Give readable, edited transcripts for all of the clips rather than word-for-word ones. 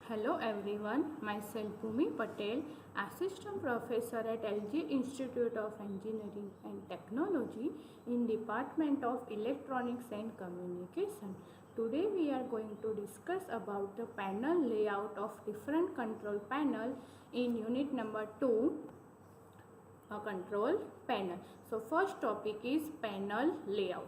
Hello everyone, myself Bhumi Patel, Assistant Professor at LG Institute of Engineering and Technology in Department of Electronics and Communication. Today we are going to discuss about the panel layout of different control panel in unit number 2, a control panel. So first topic is panel layout.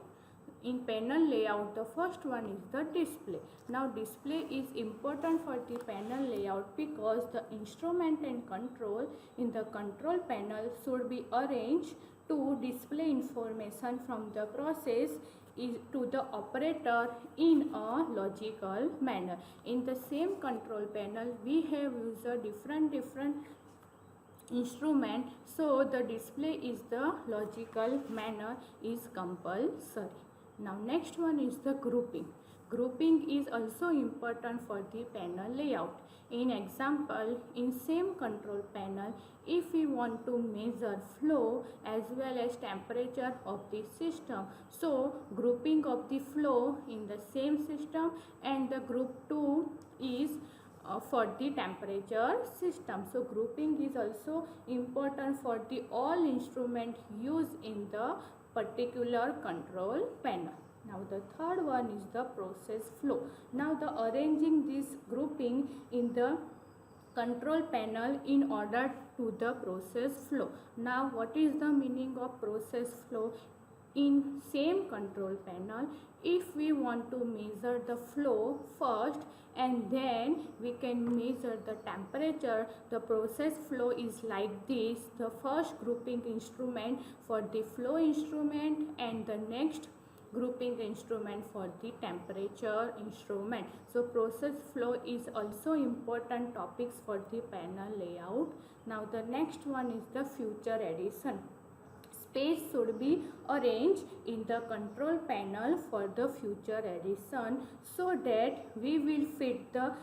In panel layout, the first one is the display. Now display is important for the panel layout because the instrument and control in the control panel should be arranged to display information from the process to the operator in a logical manner. In the same control panel, we have used a different instrument, so the display is the logical manner is compulsory. Now next one is the grouping. Grouping is also important for the panel layout. In example, in same control panel, if we want to measure flow as well as temperature of the system, so grouping of the flow in the same system, and the group 2 is for the temperature system. So grouping is also important for the all instrument used in the particular control panel. Now the third one is the process flow. Now the arranging this grouping in the control panel in order to the process flow. Now what is the meaning of process flow? In same control panel, if we want to measure the flow first and then we can measure the temperature, the process flow is like this. The first grouping instrument for the flow instrument and the next grouping instrument for the temperature instrument. So process flow is also important topics for the panel layout. Now the next one is the feature addition. Space should be arranged in the control panel for the feature addition so that we will fit the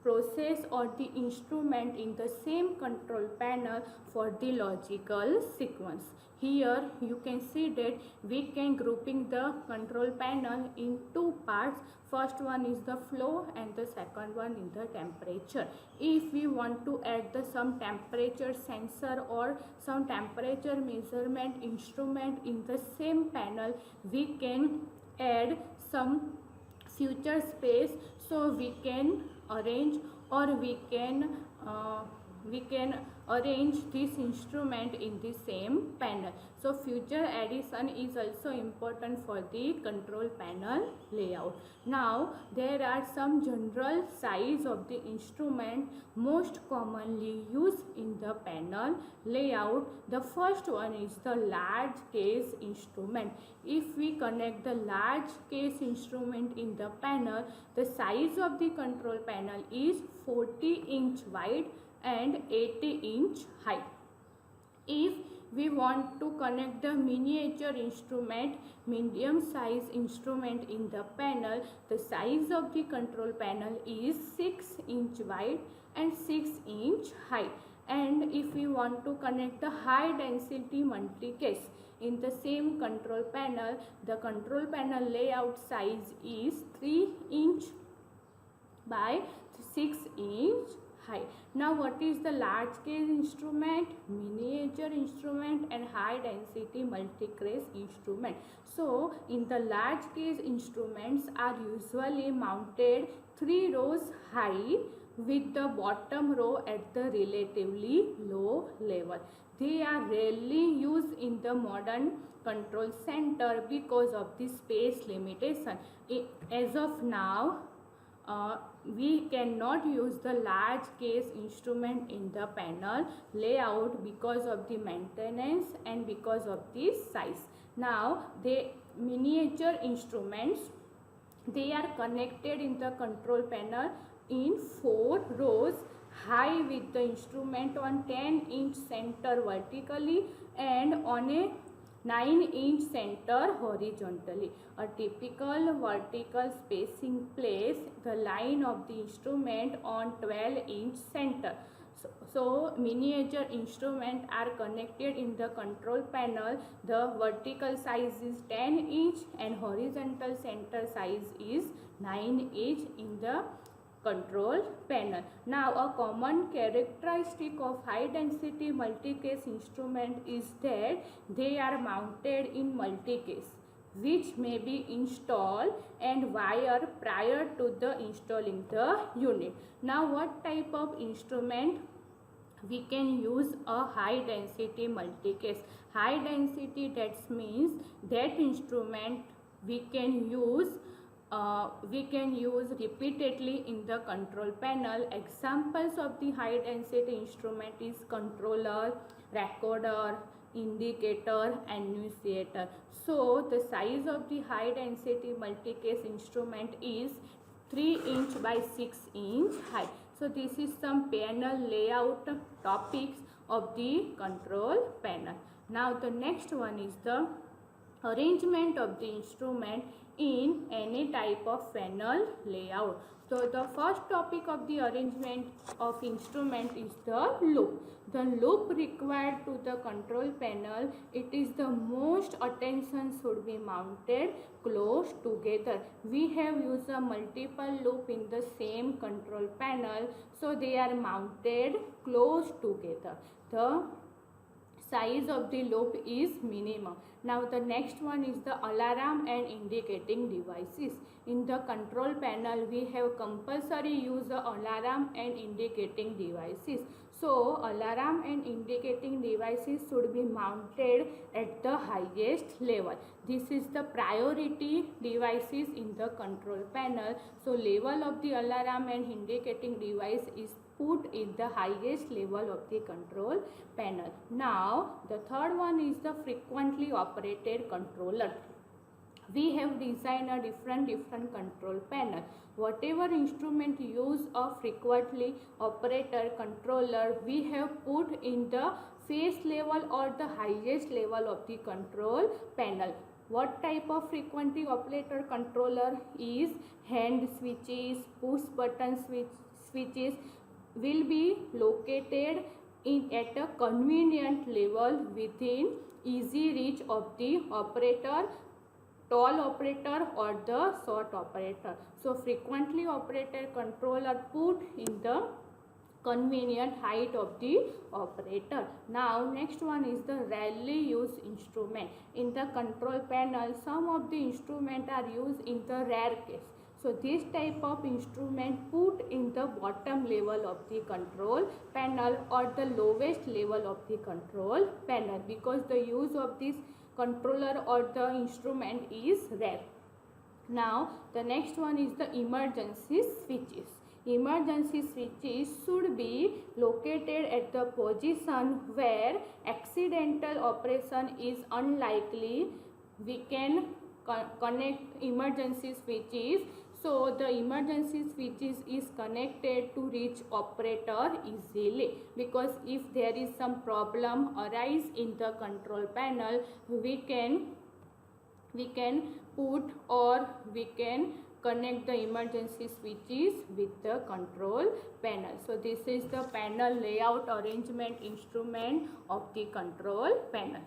process or the instrument in the same control panel for the logical sequence. Here you can see that we can grouping the control panel in two parts. First one is the flow and the second one is the temperature. If we want to add some temperature sensor or some temperature measurement instrument in the same panel, we can add some feature space, so we can arrange or we can arrange this instrument in the same panel. So feature addition is also important for the control panel layout. Now there are some general size of the instrument most commonly used in the panel layout. The first one is the large case instrument. If we connect the large case instrument in the panel, the size of the control panel is 40-inch wide and 80-inch high. If we want to connect the miniature instrument, medium size instrument in the panel, the size of the control panel is 6-inch wide and 6-inch high. And if we want to connect the high density multicase in the same control panel, the control panel layout size is 3-inch by 6-inch high. Now what is the large case instrument, miniature instrument and high density multicase instrument? So in the large case instruments are usually mounted 3 rows high with the bottom row at the relatively low level. They are rarely used in the modern control center because of the space limitation. As of now, we cannot use the large case instrument in the panel layout because of the maintenance and because of the size. Now the miniature instruments, they are connected in the control panel in 4 rows high with the instrument on 10-inch center vertically and on a 9-inch center horizontally. A typical vertical spacing place the line of the instrument on 12-inch center. So miniature instruments are connected in the control panel. The vertical size is 10-inch and horizontal center size is 9-inch in the control panel. Now a common characteristic of high density multi-case instrument is that they are mounted in multi-case, which may be installed and wired prior to the installing the unit. Now what type of instrument we can use? A high density multi-case. High density, that means that instrument we can use repeatedly in the control panel. Examples of the high density instrument is controller, recorder, indicator, annunciator. So the size of the high density multi-case instrument is 3 inch by 6 inch high. So this is some panel layout topics of the control panel. Now the next one is the arrangement of the instrument in any type of panel layout. So the first topic of the arrangement of instrument is the loop. The loop required to the control panel, it is the most attention should be mounted close together. We have used a multiple loop in the same control panel, so they are mounted close together. The size of the loop is minimum. Now the next one is the alarm and indicating devices. In the control panel we have compulsory use the alarm and indicating devices. So alarm and indicating devices should be mounted at the highest level. This is the priority devices in the control panel. So level of the alarm and indicating device is put in the highest level of the control panel. Now the third one is the frequently operated controller. We have designed a different control panel. Whatever instrument use a frequently operator controller, we have put in the face level or the highest level of the control panel. What type of frequently operator controller is? Hand switches, push button switches will be located at a convenient level within easy reach of the operator, tall operator or the short operator. So frequently operated controller put in the convenient height of the operator. Now next one is the rarely used instrument. In the control panel, some of the instruments are used in the rare case. So this type of instrument put in the bottom level of the control panel or the lowest level of the control panel, because the use of this controller or the instrument is rare. Now the next one is the emergency switches. Emergency switches should be located at the position where accidental operation is unlikely. We can connect emergency switches. So the emergency switches is connected to reach operator easily, because if there is some problem arise in the control panel, we can put or we can connect the emergency switches with the control panel. So this is the panel layout arrangement instrument of the control panel.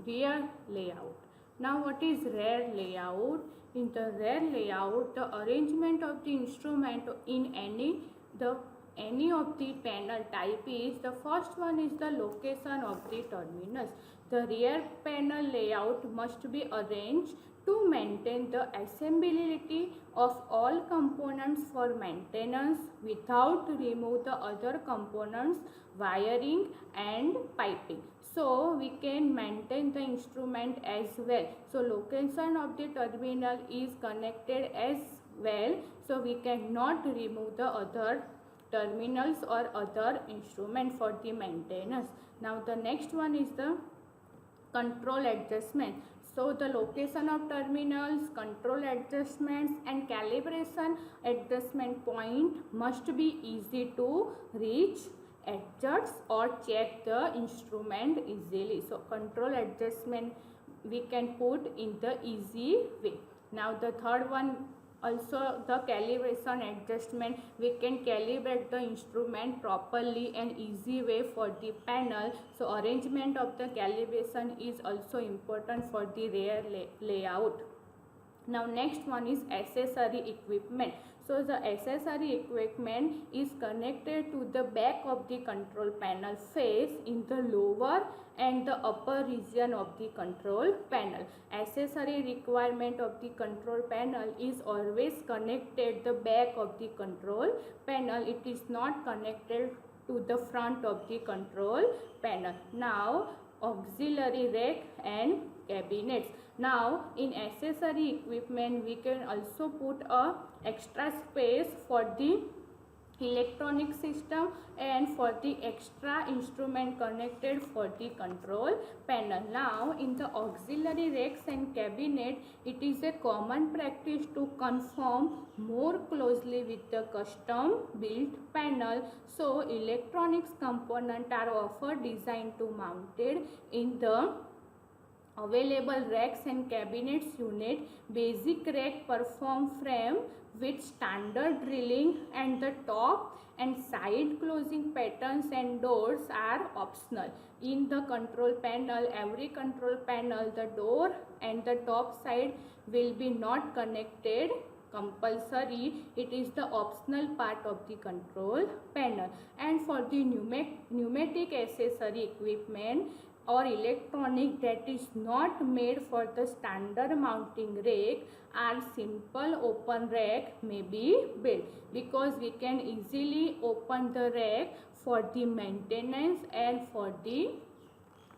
Rear layout. Now what is rear layout? In the rear layout, the arrangement of the instrument in any of the panel type is, the first one is the location of the terminus. The rear panel layout must be arranged to maintain the assemblability of all components for maintenance without remove the other components, wiring and piping. So we can maintain the instrument as well. So location of the terminal is connected as well. So we cannot remove the other terminals or other instrument for the maintenance. Now the next one is the control adjustment. So the location of terminals, control adjustments and calibration adjustment point must be easy to reach, adjust or check the instrument easily. So control adjustment we can put in the easy way. Now the third one, also the calibration adjustment, we can calibrate the instrument properly and easy way for the panel. So arrangement of the calibration is also important for the rear layout. Now next one is accessory equipment. So the accessory equipment is connected to the back of the control panel face in the lower and the upper region of the control panel. Accessory requirement of the control panel is always connected the back of the control panel. It is not connected to the front of the control panel. Now auxiliary rack and cabinets. Now in accessory equipment we can also put a extra space for the electronic system and for the extra instrument connected for the control panel. Now in the auxiliary racks and cabinet, it is a common practice to conform more closely with the custom built panel. So electronics components are often designed to mounted in the available racks and cabinets unit. Basic rack perform frame with standard drilling and the top and side closing patterns and doors are optional. In the control panel, every control panel, the door and the top side will be not connected compulsory. It is the optional part of the control panel. And for the pneumatic accessory equipment or electronic that is not made for the standard mounting rack, or simple open rack may be built, because we can easily open the rack for the maintenance and for the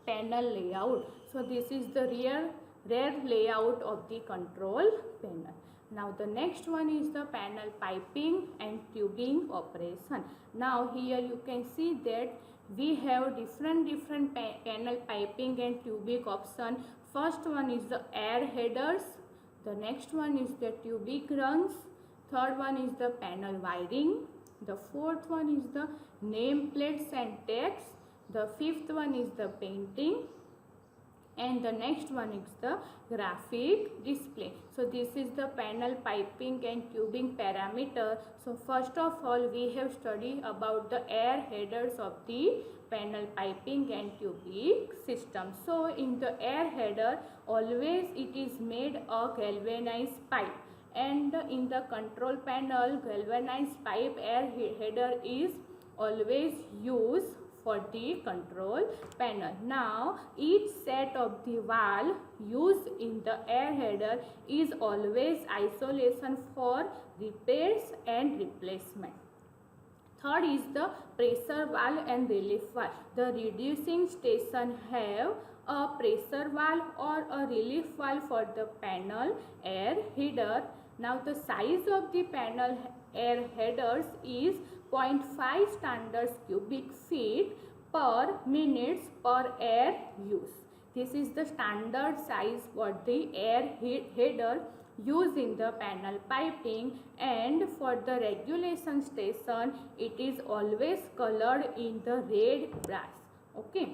panel layout. So this is the rear layout of the control panel. Now the next one is the panel piping and tubing operation. Now here you can see that we have different panel piping and tubing option. First one is the air headers, the next one is the tubing runs, third one is the panel wiring, the fourth one is the name plates and tags, the fifth one is the painting, and the next one is the graphic display. So this is the panel piping and tubing parameter. So first of all we have studied about the air headers of the panel piping and tubing system. So in the air header always it is made a galvanized pipe, and in the control panel galvanized pipe air header is always used for the control panel. Now each set of the valve used in the air header is always isolation for repairs and replacement. Third is the pressure valve and relief valve. The reducing station have a pressure valve or a relief valve for the panel air header. Now the size of the panel air headers is 0.5 standard cubic feet per minute per air use. This is the standard size for the air header used in the panel piping, and for the regulation station it is always colored in the red brass. Okay,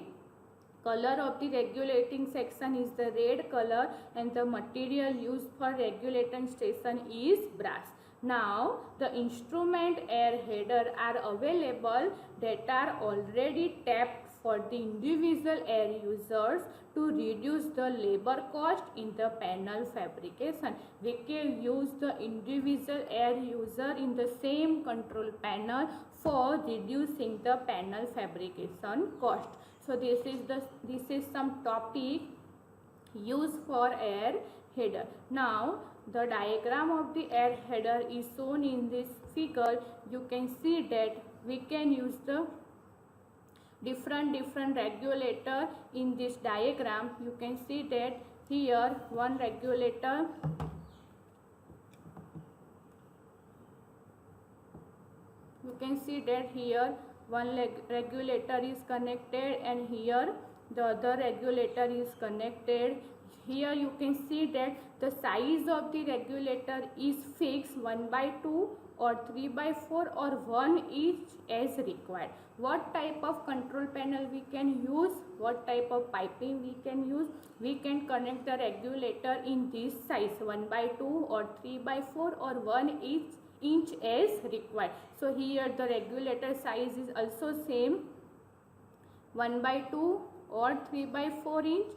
color of the regulating section is the red color and the material used for regulating station is brass. Now the instrument air header are available that are already tapped for the individual air users to reduce the labor cost in the panel fabrication. We can use the individual air user in the same control panel for reducing the panel fabrication cost. So this is some topic used for air header. Now the diagram of the air header is shown in this figure. You can see that we can use the different regulator in this diagram. You can see that here one regulator, you can see that here one regulator is connected and here the other regulator is connected. Here you can see that the size of the regulator is fixed 1/2 or 3/4 or 1 each as required. What type of control panel we can use, what type of piping we can use? We can connect the regulator in this size 1/2 or 3/4 or 1 each inch as required. So here the regulator size is also same 1/2 or 3/4 inch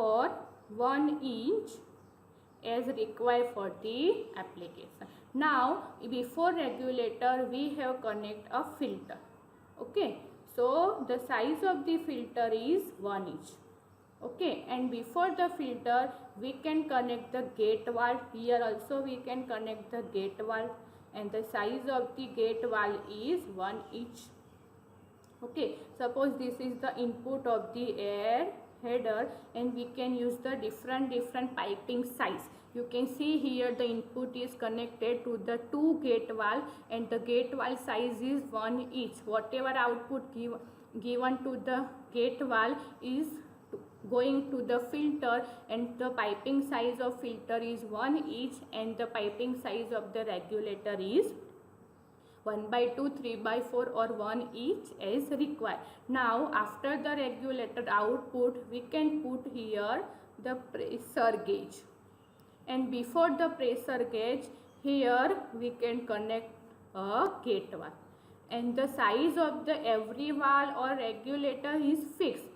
or 1 inch as required for the application. Now before regulator we have connect a filter. Okay, so the size of the filter is 1 inch. Okay, and before the filter we can connect the gate valve. Here also we can connect the gate valve, and the size of the gate valve is 1 inch. Okay, suppose this is the input of the air header, and we can use the different piping size. You can see here the input is connected to the 2 gate valve, and the gate valve size is 1 each. Whatever output given to the gate valve is going to the filter, and the piping size of filter is 1 each, and the piping size of the regulator is 1/2, 3/4 or 1 each as required. Now after the regulator output we can put here the pressure gauge, and before the pressure gauge here we can connect a gate valve, and the size of the every valve or regulator is fixed.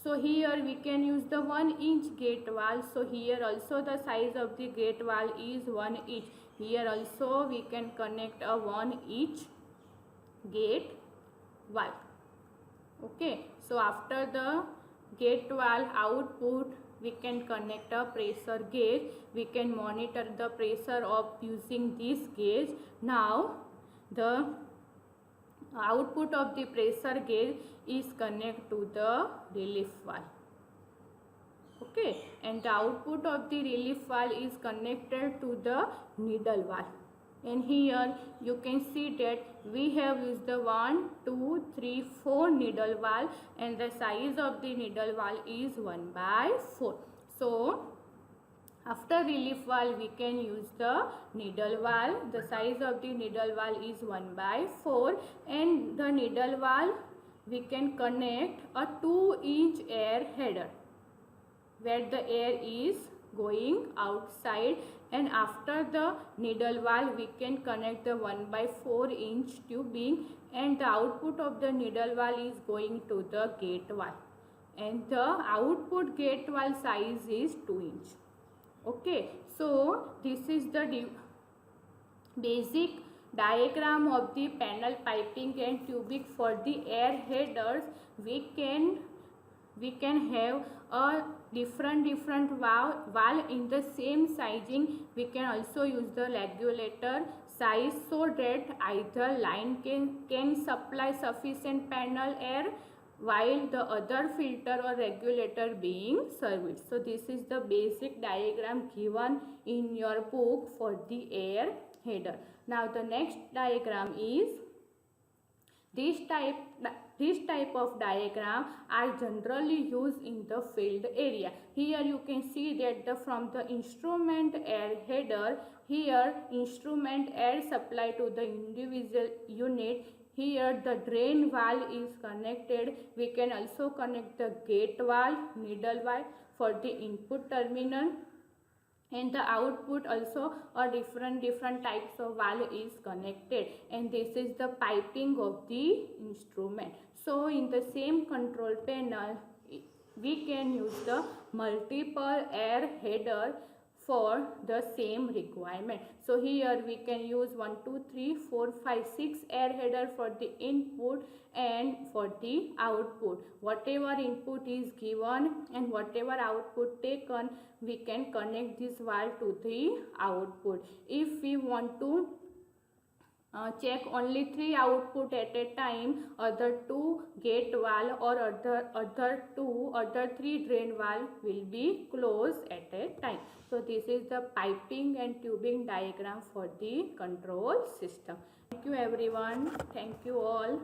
So here we can use the 1 inch gate valve. So here also the size of the gate valve is 1 inch. Here also we can connect a 1 inch gate valve. Okay, so after the gate valve output we can connect a pressure gauge. We can monitor the pressure of using this gauge. Now the output of the pressure gauge is connected to the relief valve. Okay, and the output of the relief valve is connected to the needle valve, and here you can see that we have used the 1, 2, 3, 4 needle valve, and the size of the needle valve is 1/4. So after relief valve we can use the needle valve. The size of the needle valve is 1/4, and the needle valve we can connect a 2 inch air header where the air is going outside, and after the needle valve we can connect the 1/4 inch tubing, and the output of the needle valve is going to the gate valve, and the output gate valve size is 2 inch. Okay, so this is the basic diagram of the panel piping and tubing for the air headers. We can have a different valve in the same sizing. We can also use the regulator size so that either line can supply sufficient panel air while the other filter or regulator being serviced. So this is the basic diagram given in your book for the air header. Now the next diagram is this type of diagram are generally used in the field area. Here you can see that from the instrument air header, here instrument air supply to the individual unit. Here the drain valve is connected. We can also connect the gate valve, needle valve for the input terminal, and the output also or different types of valve is connected, and this is the piping of the instrument. So in the same control panel we can use the multiple air header for the same requirement. So here we can use 1, 2, 3, 4, 5, 6 air header for the input and for the output. Whatever input is given and whatever output taken, we can connect this valve to the output. If we want to check only 3 output at a time, other 2 gate valve or other 3 drain valve will be closed at a time. So this is the piping and tubing diagram for the control system. Thank you everyone. Thank you all.